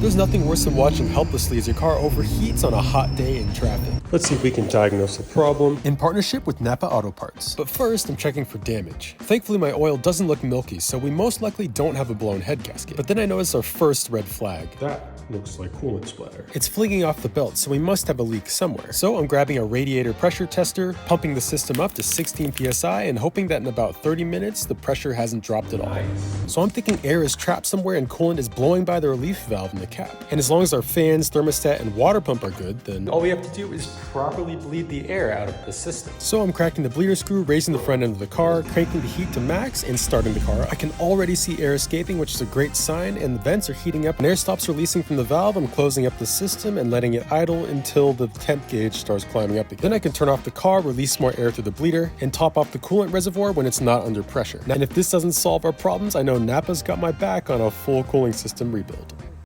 There's nothing worse than watching helplessly as your car overheats on a hot day in traffic. Let's see if we can diagnose the problem in partnership with Napa Auto Parts. But first, I'm checking for damage. Thankfully, my oil doesn't look milky, so we most likely don't have a blown head gasket. But then I notice our first red flag. That looks like coolant splatter. It's flinging off the belt, so we must have a leak somewhere. So I'm grabbing a radiator pressure tester, pumping the system up to 16 psi, and hoping that in about 30 minutes, the pressure hasn't dropped at all. Nice. So I'm thinking air is trapped somewhere and coolant is blowing by the relief valve in the cap. And as long as our fans, thermostat, and water pump are good, then all we have to do is properly bleed the air out of the system. So I'm cracking the bleeder screw, raising the front end of the car, cranking the heat to max, and starting the car. I can already see air escaping, which is a great sign, and the vents are heating up. When air stops releasing from the valve, I'm closing up the system and letting it idle until the temp gauge starts climbing up again. Then I can turn off the car, release more air through the bleeder, and top off the coolant reservoir when it's not under pressure. And if this doesn't solve our problems, I know Napa's got my back on a full cooling system rebuild.